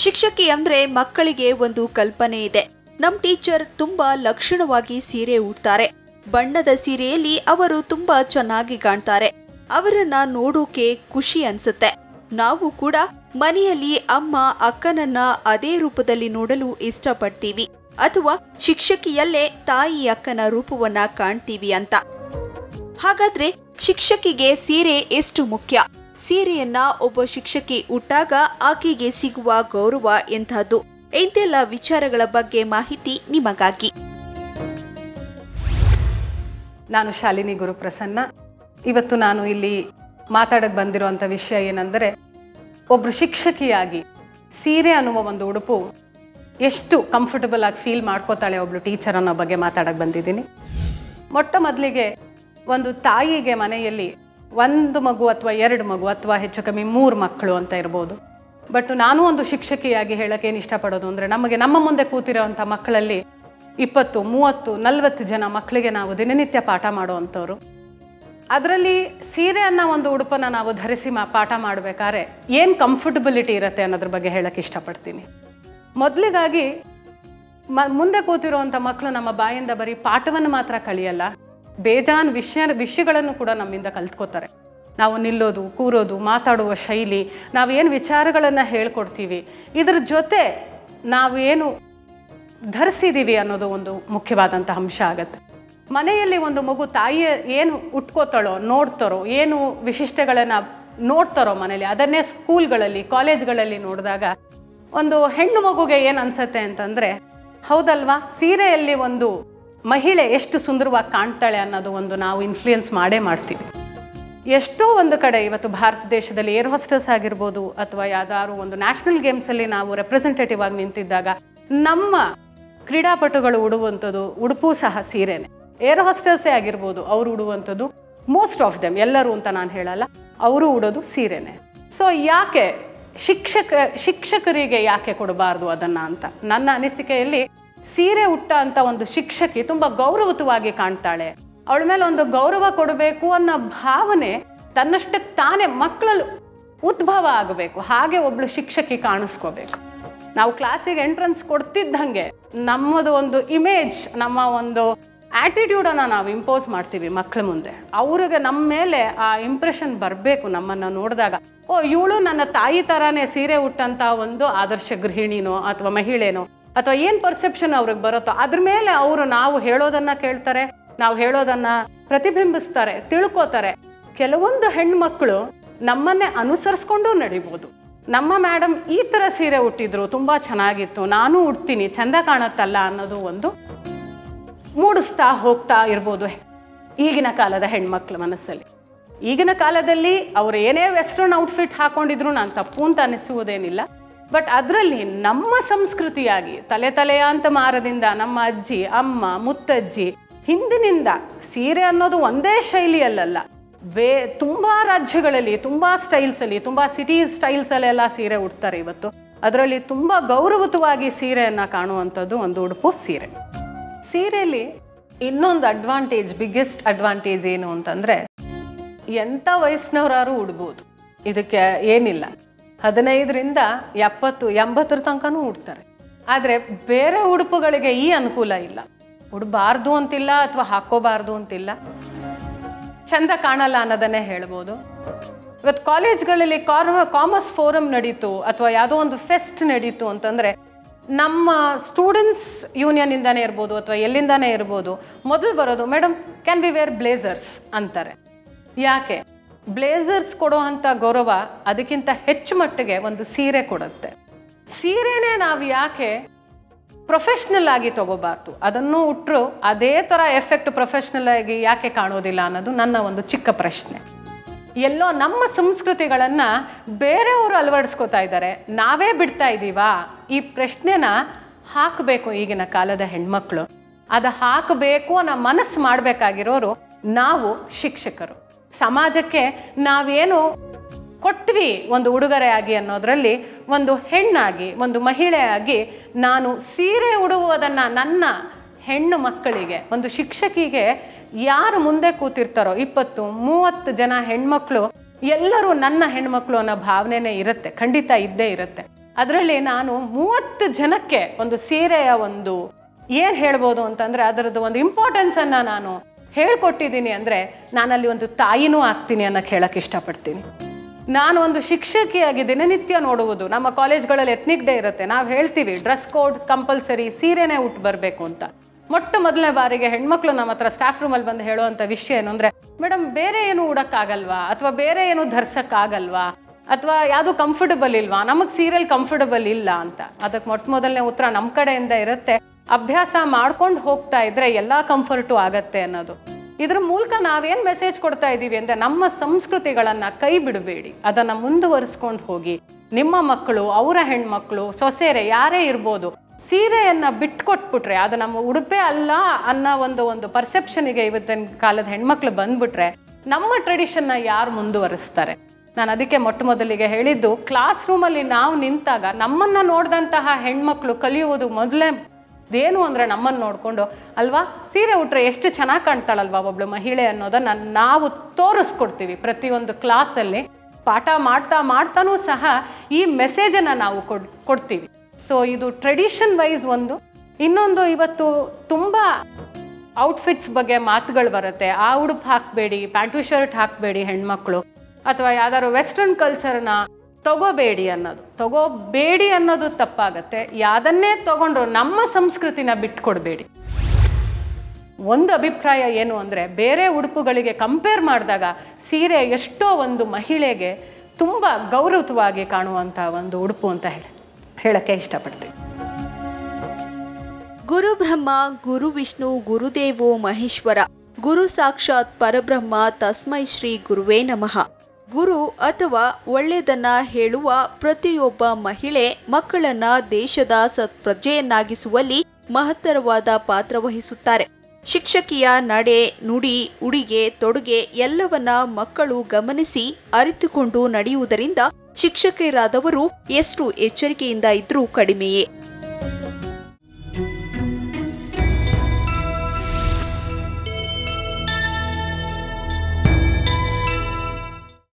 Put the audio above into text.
ಶಿಕ್ಷಕಿ ಅಂದ್ರೆ ಮಕ್ಕಳಿಗೆ ಒಂದು ಕಲ್ಪನೆ ಇದೆ. ನಮ್ ಟೀಚರ್ ತುಂಬಾ ಲಕ್ಷಣವಾಗಿ ಸೀರೆ ಉಡ್ತಾರೆ. ಬಣ್ಣದ ಸೀರೆಯಲ್ಲಿ ಅವರು ತುಂಬಾ ಚೆನ್ನಾಗಿ ಕಾಣ್ತಾರೆ. ಅವರನ್ನ ನೋಡೋಕೆ ಖುಷಿ ಅನ್ಸುತ್ತೆ. ನಾವು ಕೂಡ ಮನೆಯಲ್ಲಿ ಅಮ್ಮ ಅಕ್ಕನನ್ನ ಅದೇ ರೂಪದಲ್ಲಿ ನೋಡಲು ಇಷ್ಟಪಡ್ತೀವಿ, ಅಥವಾ ಶಿಕ್ಷಕಿಯಲ್ಲೇ ತಾಯಿ ಅಕ್ಕನ ರೂಪವನ್ನ ಕಾಣ್ತೀವಿ ಅಂತ. ಹಾಗಾದ್ರೆ ಶಿಕ್ಷಕಿಗೆ ಸೀರೆ ಎಷ್ಟು ಮುಖ್ಯ? ಸೀರೆಯನ್ನ ಒಬ್ಬ ಶಿಕ್ಷಕಿ ಉಟ್ಟಾಗ ಆಕೆಗೆ ಸಿಗುವ ಗೌರವ ಎಂಥದ್ದು? ಇಂತೆಲ್ಲ ವಿಚಾರಗಳ ಬಗ್ಗೆ ಮಾಹಿತಿ ನಿಮಗಾಗಿ. ನಾನು ಶಾಲಿನಿ ಗುರುಪ್ರಸನ್ನ. ಇವತ್ತು ನಾನು ಇಲ್ಲಿ ಮಾತಾಡಕ್ಕೆ ಬಂದಿರುವಂಥ ವಿಷಯ ಏನಂದರೆ, ಒಬ್ಬರು ಶಿಕ್ಷಕಿಯಾಗಿ ಸೀರೆ ಅನ್ನುವ ಒಂದು ಉಡುಪು ಎಷ್ಟು ಕಂಫರ್ಟಬಲ್ ಆಗಿ ಫೀಲ್ ಮಾಡ್ಕೋತಾಳೆ ಒಬ್ಳು ಟೀಚರ್ ಅನ್ನೋ ಬಗ್ಗೆ ಮಾತಾಡಕ್ಕೆ ಬಂದಿದ್ದೀನಿ. ಮೊಟ್ಟ ಮೊದಲಿಗೆ ಒಂದು ತಾಯಿಗೆ ಮನೆಯಲ್ಲಿ ಒಂದು ಮಗು ಅಥವಾ 2 ಮಗು ಅಥವಾ ಹೆಚ್ಚು ಕಮ್ಮಿ 3 ಮಕ್ಕಳು ಅಂತ ಇರ್ಬೋದು. ಬಟ್ ನಾನು ಒಂದು ಶಿಕ್ಷಕಿಯಾಗಿ ಹೇಳೋಕ್ಕೇನು ಇಷ್ಟಪಡೋದು ಅಂದರೆ, ನಮ್ಮ ಮುಂದೆ ಕೂತಿರೋವಂಥ ಮಕ್ಕಳಲ್ಲಿ 20, 30, 40 ಜನ ಮಕ್ಕಳಿಗೆ ನಾವು ದಿನನಿತ್ಯ ಪಾಠ ಮಾಡುವಂಥವ್ರು. ಅದರಲ್ಲಿ ಸೀರೆ ಅನ್ನೋ ಒಂದು ಉಡುಪನ್ನು ನಾವು ಧರಿಸಿ ಪಾಠ ಮಾಡಬೇಕಾದ್ರೆ ಏನು ಕಂಫರ್ಟಬಿಲಿಟಿ ಇರುತ್ತೆ ಅನ್ನೋದ್ರ ಬಗ್ಗೆ ಹೇಳೋಕ್ಕೆ ಇಷ್ಟಪಡ್ತೀನಿ. ಮೊದಲಿಗಾಗಿ ಮುಂದೆ ಕೂತಿರುವಂಥ ಮಕ್ಕಳು ನಮ್ಮ ಬಾಯಿಂದ ಬರೀ ಪಾಠವನ್ನು ಮಾತ್ರ ಕಲಿಯಲ್ಲ, ಬೇಜಾನ್ ವಿಷಯಗಳನ್ನು ಕೂಡ ನಮ್ಮಿಂದ ಕಲ್ತ್ಕೋತಾರೆ. ನಾವು ನಿಲ್ಲೋದು, ಕೂರೋದು, ಮಾತಾಡುವ ಶೈಲಿ, ನಾವೇನು ವಿಚಾರಗಳನ್ನು ಹೇಳ್ಕೊಡ್ತೀವಿ, ಇದ್ರ ಜೊತೆ ನಾವೇನು ಧರಿಸಿದ್ದೀವಿ ಅನ್ನೋದು ಒಂದು ಮುಖ್ಯವಾದಂಥ ಅಂಶ ಆಗುತ್ತೆ. ಮನೆಯಲ್ಲಿ ಒಂದು ಮಗು ತಾಯಿಯ ಏನು ಉಟ್ಕೋತಾಳೋ, ನೋಡ್ತಾರೋ, ಏನು ವಿಶಿಷ್ಟಗಳನ್ನು ನೋಡ್ತಾರೋ ಮನೇಲಿ, ಅದನ್ನೇ ಸ್ಕೂಲ್ಗಳಲ್ಲಿ ಕಾಲೇಜ್ಗಳಲ್ಲಿ ನೋಡಿದಾಗ ಒಂದು ಹೆಣ್ಣು ಮಗುಗೆ ಏನು ಅನಿಸುತ್ತೆ ಅಂತಂದರೆ, ಹೌದಲ್ವಾ, ಸೀರೆಯಲ್ಲಿ ಒಂದು ಮಹಿಳೆ ಎಷ್ಟು ಸುಂದರವಾಗಿ ಕಾಣ್ತಾಳೆ ಅನ್ನೋದು ಒಂದು ನಾವು ಇನ್ಫ್ಲೂಯೆನ್ಸ್ ಮಾಡ್ತೀವಿ. ಎಷ್ಟೋ ಒಂದು ಕಡೆ ಇವತ್ತು ಭಾರತ ದೇಶದಲ್ಲಿ ಏರ್ ಹೋಸ್ಟೆಸ್ ಆಗಿರ್ಬೋದು, ಅಥವಾ ಯಾವ್ದಾದ್ರು ಒಂದು ನ್ಯಾಷನಲ್ ಗೇಮ್ಸಲ್ಲಿ ನಾವು ರೆಪ್ರೆಸೆಂಟೇಟಿವ್ ಆಗಿ ನಿಂತಿದ್ದಾಗ ನಮ್ಮ ಕ್ರೀಡಾಪಟುಗಳು ಉಡುವಂಥದ್ದು ಉಡುಪು ಸಹ ಸೀರೆನೆ. ಏರ್ ಹೋಸ್ಟೆಸ್ಸೇ ಆಗಿರ್ಬೋದು, ಅವರು ಉಡುವಂಥದ್ದು ಮೋಸ್ಟ್ ಆಫ್ ದೆಮ್, ಎಲ್ಲರೂ ಅಂತ ನಾನು ಹೇಳಲ್ಲ, ಅವರು ಉಡೋದು ಸೀರೆನೆ. ಸೊ ಯಾಕೆ ಶಿಕ್ಷಕರಿಗೆ ಯಾಕೆ ಕೊಡಬಾರ್ದು ಅದನ್ನು ಅಂತ ನನ್ನ ಅನಿಸಿಕೆಯಲ್ಲಿ, ಸೀರೆ ಉಟ್ಟ ಅಂತ ಒಂದು ಶಿಕ್ಷಕಿ ತುಂಬ ಗೌರವಯುತವಾಗಿ ಕಾಣ್ತಾಳೆ. ಅವಳ ಮೇಲೆ ಒಂದು ಗೌರವ ಕೊಡಬೇಕು ಅನ್ನೋ ಭಾವನೆ ತನ್ನಷ್ಟಕ್ಕೆ ತಾನೇ ಮಕ್ಕಳಲ್ಲಿ ಉದ್ಭವ ಆಗಬೇಕು. ಹಾಗೆ ಒಬ್ಳು ಶಿಕ್ಷಕಿ ಕಾಣಿಸ್ಕೋಬೇಕು. ನಾವು ಕ್ಲಾಸಿಗೆ ಎಂಟ್ರೆನ್ಸ್ ಕೊಡ್ತಿದ್ದಂಗೆ ನಮ್ಮದು ಒಂದು ಇಮೇಜ್, ನಮ್ಮ ಒಂದು ಆ್ಯಟಿಟ್ಯೂಡನ್ನು ನಾವು ಇಂಪೋಸ್ ಮಾಡ್ತೀವಿ ಮಕ್ಕಳ ಮುಂದೆ. ಅವ್ರಿಗೆ ನಮ್ಮ ಮೇಲೆ ಆ ಇಂಪ್ರೆಷನ್ ಬರಬೇಕು. ನಮ್ಮನ್ನು ನೋಡಿದಾಗ, ಓ ಇವಳು ನನ್ನ ತಾಯಿ ಥರನೇ ಸೀರೆ ಉಟ್ಟಂಥ ಒಂದು ಆದರ್ಶ ಗೃಹಿಣಿನೋ ಅಥವಾ ಮಹಿಳೆನೋ, ಅಥವಾ ಏನು ಪರ್ಸೆಪ್ಷನ್ ಅವ್ರಿಗೆ ಬರುತ್ತೋ ಅದ್ರ ಮೇಲೆ ಅವರು ನಾವು ಹೇಳೋದನ್ನು ಕೇಳ್ತಾರೆ, ನಾವು ಹೇಳೋದನ್ನು ಪ್ರತಿಬಿಂಬಿಸ್ತಾರೆ, ತಿಳ್ಕೊತಾರೆ. ಕೆಲವೊಂದು ಹೆಣ್ಮಕ್ಳು ನಮ್ಮನ್ನೇ ಅನುಸರಿಸ್ಕೊಂಡು ನಡಿಬೋದು. ನಮ್ಮ ಮೇಡಮ್ ಈ ಥರ ಸೀರೆ ಉಟ್ಟಿದ್ರು, ತುಂಬ ಚೆನ್ನಾಗಿತ್ತು, ನಾನು ಉಡ್ತೀನಿ, ಚೆಂದ ಕಾಣುತ್ತಲ್ಲ ಅನ್ನೋದು ಒಂದು ಮೂಡಿಸ್ತಾ ಹೋಗ್ತಾ ಇರ್ಬೋದು ಈಗಿನ ಕಾಲದ ಹೆಣ್ಮಕ್ಳ ಮನಸ್ಸಲ್ಲಿ. ಈಗಿನ ಕಾಲದಲ್ಲಿ ಅವರು ಏನೇ ವೆಸ್ಟರ್ನ್ ಔಟ್ಫಿಟ್ ಹಾಕೊಂಡಿದ್ರು ನಾನು ತಪ್ಪು ಅಂತ ಅನಿಸುವುದೇನಿಲ್ಲ. ಬಟ್ ಅದರಲ್ಲಿ ನಮ್ಮ ಸಂಸ್ಕೃತಿಯಾಗಿ ತಲೆಯಾಂತಮಾರದಿಂದ ನಮ್ಮ ಅಜ್ಜಿ, ಅಮ್ಮ, ಮುತ್ತಜ್ಜಿ ಹಿಂದಿನಿಂದ ಸೀರೆ ಅನ್ನೋದು ಒಂದೇ ಶೈಲಿಯಲ್ಲ, ತುಂಬ ರಾಜ್ಯಗಳಲ್ಲಿ, ತುಂಬ ಸ್ಟೈಲ್ಸಲ್ಲಿ, ತುಂಬ ಸಿಟಿ ಸ್ಟೈಲ್ಸಲ್ಲೆಲ್ಲ ಸೀರೆ ಉಡ್ತಾರೆ ಇವತ್ತು. ಅದರಲ್ಲಿ ತುಂಬ ಗೌರವಯುತವಾಗಿ ಸೀರೆಯನ್ನು ಕಾಣುವಂಥದ್ದು ಒಂದು ಉಡುಪು ಸೀರೆ. ಸೀರೆಯಲ್ಲಿ ಇನ್ನೊಂದು ಅಡ್ವಾಂಟೇಜ್, ಬಿಗ್ಗೆಸ್ಟ್ ಅಡ್ವಾಂಟೇಜ್ ಏನು ಅಂತಂದರೆ, ಎಂಥ ವಯಸ್ಸಿನವರಾರು ಉಡ್ಬೋದು, ಇದಕ್ಕೆ ಏನಿಲ್ಲ. 15ರಿಂದ 70, 80 ತನಕನೂ ಉಡ್ತಾರೆ. ಆದರೆ ಬೇರೆ ಉಡುಪುಗಳಿಗೆ ಈ ಅನುಕೂಲ ಇಲ್ಲ. ಉಡಬಾರ್ದು ಅಂತಿಲ್ಲ, ಅಥವಾ ಹಾಕೋಬಾರ್ದು ಅಂತಿಲ್ಲ, ಚೆಂದ ಕಾಣಲ್ಲ ಅನ್ನೋದನ್ನೇ ಹೇಳ್ಬೋದು. ಇವತ್ತು ಕಾಲೇಜ್ಗಳಲ್ಲಿ ಕಾಮರ್ಸ್ ಫೋರಮ್ ನಡೀತು, ಅಥವಾ ಯಾವುದೋ ಒಂದು ಫೆಸ್ಟ್ ನಡೀತು ಅಂತಂದರೆ, ನಮ್ಮ ಸ್ಟೂಡೆಂಟ್ಸ್ ಯೂನಿಯನ್ನಿಂದನೇ ಇರ್ಬೋದು ಅಥವಾ ಎಲ್ಲಿಂದಾನೇ ಇರ್ಬೋದು, ಮೊದಲು ಬರೋದು, madam can we wear blazers ಅಂತಾರೆ. ಯಾಕೆ? ಬ್ಲೇಸರ್ಸ್ ಕೊಡೋ ಅಂಥ ಗೌರವ ಅದಕ್ಕಿಂತ ಹೆಚ್ಚು ಮಟ್ಟಿಗೆ ಒಂದು ಸೀರೆ ಕೊಡುತ್ತೆ. ಸೀರೆನೇ ನಾವು ಯಾಕೆ ಪ್ರೊಫೆಷ್ನಲ್ ಆಗಿ ತಗೋಬಾರ್ದು? ಅದನ್ನು ಉಟ್ಟರು ಅದೇ ಥರ ಎಫೆಕ್ಟ್ ಪ್ರೊಫೆಷ್ನಲ್ ಆಗಿ ಯಾಕೆ ಕಾಣೋದಿಲ್ಲ ಅನ್ನೋದು ನನ್ನ ಒಂದು ಚಿಕ್ಕ ಪ್ರಶ್ನೆ. ಎಲ್ಲೋ ನಮ್ಮ ಸಂಸ್ಕೃತಿಗಳನ್ನು ಬೇರೆಯವರು ಅಳವಡಿಸ್ಕೋತಾ ಇದ್ದಾರೆ, ನಾವೇ ಬಿಡ್ತಾ ಇದ್ದೀವಾ? ಈ ಪ್ರಶ್ನೆನ ಹಾಕಬೇಕು ಈಗಿನ ಕಾಲದ ಹೆಣ್ಮಕ್ಳು. ಅದು ಹಾಕಬೇಕು ಅನ್ನೋ ಮನಸ್ಸು ಮಾಡಬೇಕಾಗಿರೋರು ನಾವು ಶಿಕ್ಷಕರು. ಸಮಾಜಕ್ಕೆ ನಾವೇನು ಕೊಟ್ವಿ ಒಂದು ಉಡುಗೊರೆ ಆಗಿ ಅನ್ನೋದರಲ್ಲಿ, ಒಂದು ಹೆಣ್ಣಾಗಿ, ಒಂದು ಮಹಿಳೆಯಾಗಿ ನಾನು ಸೀರೆ ಉಡುವುದನ್ನು ನನ್ನ ಹೆಣ್ಣು ಮಕ್ಕಳಿಗೆ, ಒಂದು ಶಿಕ್ಷಕಿಗೆ ಯಾರು ಮುಂದೆ ಕೂತಿರ್ತಾರೋ 20-30 ಜನ ಹೆಣ್ಮಕ್ಳು ಎಲ್ಲರೂ ನನ್ನ ಹೆಣ್ಮಕ್ಳು ಅನ್ನೋ ಭಾವನೆನೇ ಇರುತ್ತೆ, ಖಂಡಿತ ಇದ್ದೇ ಇರುತ್ತೆ. ಅದರಲ್ಲಿ ನಾನು 30 ಜನಕ್ಕೆ ಒಂದು ಸೀರೆಯ ಒಂದು ಏನು ಹೇಳ್ಬೋದು ಅಂತಂದರೆ ಅದರದ್ದು ಒಂದು ಇಂಪಾರ್ಟೆನ್ಸನ್ನು ನಾನು ಹೇಳ್ಕೊಟ್ಟಿದ್ದೀನಿ ಅಂದರೆ ನಾನಲ್ಲಿ ಒಂದು ತಾಯಿನೂ ಆಗ್ತೀನಿ ಅನ್ನೋಕ್ಕೆ ಹೇಳೋಕ್ಕೆ ಇಷ್ಟಪಡ್ತೀನಿ. ನಾನು ಒಂದು ಶಿಕ್ಷಕಿಯಾಗಿ ದಿನನಿತ್ಯ ನೋಡುವುದು, ನಮ್ಮ ಕಾಲೇಜ್ಗಳಲ್ಲಿ ಎತ್ನಿಕ್ ಡೇ ಇರುತ್ತೆ, ನಾವು ಹೇಳ್ತೀವಿ ಡ್ರೆಸ್ ಕೋಡ್ ಕಂಪಲ್ಸರಿ, ಸೀರೆನೇ ಉಟ್ಟು ಬರಬೇಕು ಅಂತ. ಮೊಟ್ಟ ಮೊದಲನೇ ಬಾರಿಗೆ ಹೆಣ್ಮಕ್ಳು ನಮ್ಮ ಹತ್ರ ಸ್ಟಾಫ್ ರೂಮಲ್ಲಿ ಬಂದು ಹೇಳುವಂಥ ವಿಷಯ ಏನು ಅಂದರೆ, ಮೇಡಮ್ ಬೇರೆ ಏನು ಉಡೋಕ್ಕಾಗಲ್ವಾ, ಅಥವಾ ಬೇರೆ ಏನು ಧರ್ಸೋಕ್ಕಾಗಲ್ವಾ, ಅಥವಾ ಯಾವುದು ಕಂಫರ್ಟಬಲ್ ಇಲ್ವಾ, ನಮಗೆ ಸೀರೆಲ್ ಕಂಫರ್ಟಬಲ್ ಇಲ್ಲ ಅಂತ. ಅದಕ್ಕೆ ಮೊಟ್ಟ ಮೊದಲನೇ ಉತ್ತರ ನಮ್ಮ ಕಡೆಯಿಂದ ಇರುತ್ತೆ, ಅಭ್ಯಾಸ ಮಾಡ್ಕೊಂಡು ಹೋಗ್ತಾ ಇದ್ರೆ ಎಲ್ಲ ಕಂಫರ್ಟು ಆಗತ್ತೆ ಅನ್ನೋದು. ಇದ್ರ ಮೂಲಕ ನಾವೇನು ಮೆಸೇಜ್ ಕೊಡ್ತಾ ಇದ್ದೀವಿ ಅಂದರೆ, ನಮ್ಮ ಸಂಸ್ಕೃತಿಗಳನ್ನು ಕೈ ಬಿಡಬೇಡಿ, ಅದನ್ನು ಮುಂದುವರಿಸ್ಕೊಂಡು ಹೋಗಿ. ನಿಮ್ಮ ಮಕ್ಕಳು, ಅವರ ಹೆಣ್ಮಕ್ಳು, ಸೊಸೆರೆ ಯಾರೇ ಇರ್ಬೋದು, ಸೀರೆಯನ್ನು ಬಿಟ್ಕೊಟ್ಬಿಟ್ರೆ ಅದು ನಮ್ಮ ಉಡುಪೆ ಅಲ್ಲ ಅನ್ನೋ ಒಂದು ಪರ್ಸೆಪ್ಷನಿಗೆ ಇವತ್ತಿನ ಕಾಲದ ಹೆಣ್ಮಕ್ಳು ಬಂದ್ಬಿಟ್ರೆ ನಮ್ಮ ಟ್ರೆಡಿಷನ್ನ ಯಾರು ಮುಂದುವರಿಸ್ತಾರೆ? ನಾನು ಅದಕ್ಕೆ ಮೊಟ್ಟ ಮೊದಲಿಗೆ ಹೇಳಿದ್ದು, ಕ್ಲಾಸ್ ರೂಮಲ್ಲಿ ನಾವು ನಿಂತಾಗ ನಮ್ಮನ್ನು ನೋಡಿದಂತಹ ಹೆಣ್ಮಕ್ಳು ಕಲಿಯುವುದು ಮೊದಲೇದೇನು ಅಂದರೆ ನಮ್ಮನ್ನು ನೋಡಿಕೊಂಡು ಅಲ್ವಾ ಸೀರೆ ಉಟ್ರೆ ಎಷ್ಟು ಚೆನ್ನಾಗಿ ಕಾಣ್ತಾಳಲ್ವಾ ಒಬ್ಳು ಮಹಿಳೆ ಅನ್ನೋದನ್ನು ನಾವು ತೋರಿಸ್ಕೊಡ್ತೀವಿ. ಪ್ರತಿಯೊಂದು ಕ್ಲಾಸಲ್ಲಿ ಪಾಠ ಮಾಡ್ತಾನೂ ಸಹ ಈ ಮೆಸೇಜನ್ನು ನಾವು ಕೊಡ್ತೀವಿ. ಸೊ ಇದು ಟ್ರೆಡಿಷನ್ ವೈಸ್ ಒಂದು. ಇನ್ನೊಂದು, ಇವತ್ತು ತುಂಬ ಔಟ್ಫಿಟ್ಸ್ ಬಗ್ಗೆ ಮಾತುಗಳು ಬರುತ್ತೆ. ಆ ಉಡುಪು ಹಾಕಬೇಡಿ, ಪ್ಯಾಂಟು ಶರ್ಟ್ ಹಾಕಬೇಡಿ ಹೆಣ್ಮಕ್ಳು, ಅಥವಾ ಯಾವ್ದಾದ್ರು ವೆಸ್ಟರ್ನ್ ಕಲ್ಚರ್ನ ತಗೋಬೇಡಿ ಅನ್ನೋದು ತಪ್ಪಾಗತ್ತೆ. ಯಾವುದನ್ನೇ ತಗೊಂಡ್ರು ನಮ್ಮ ಸಂಸ್ಕೃತಿನ ಬಿಟ್ಕೊಡ್ಬೇಡಿ. ಒಂದು ಅಭಿಪ್ರಾಯ ಏನು ಅಂದರೆ, ಬೇರೆ ಉಡುಪುಗಳಿಗೆ ಕಂಪೇರ್ ಮಾಡಿದಾಗ ಸೀರೆ ಎಷ್ಟೋ ಒಂದು ಮಹಿಳೆಗೆ ತುಂಬ ಗೌರವವಾಗಿ ಕಾಣುವಂಥ ಒಂದು ಉಡುಪು ಅಂತ ಹೇಳಕ್ಕೆ ಇಷ್ಟಪಡ್ತೀನಿ. ಗುರು ಬ್ರಹ್ಮ ಗುರು ವಿಷ್ಣು ಗುರುದೇವೋ ಮಹೇಶ್ವರ, ಗುರು ಸಾಕ್ಷಾತ್ ಪರಬ್ರಹ್ಮ ತಸ್ಮೈ ಶ್ರೀ ಗುರುವೇ ನಮಃ. ಗುರು ಅಥವಾ ಒಳ್ಳೆಯದನ್ನ ಹೇಳುವ ಪ್ರತಿಯೊಬ್ಬ ಮಹಿಳೆ ಮಕ್ಕಳನ್ನ ದೇಶದ ಸತ್ಪ್ರಜೆಯನ್ನಾಗಿಸುವಲ್ಲಿ ಮಹತ್ತರವಾದ ಪಾತ್ರ ವಹಿಸುತ್ತಾರೆ. ಶಿಕ್ಷಕಿಯ ನಡೆ, ನುಡಿ, ಉಡುಗೆ, ತೊಡುಗೆ ಎಲ್ಲವನ್ನ ಮಕ್ಕಳು ಗಮನಿಸಿ ಅರಿತುಕೊಂಡು ನಡೆಯುವುದರಿಂದ ಶಿಕ್ಷಕರಾದವರು ಎಷ್ಟು ಎಚ್ಚರಿಕೆಯಿಂದ ಇದ್ರೂ ಕಡಿಮೆಯೇ.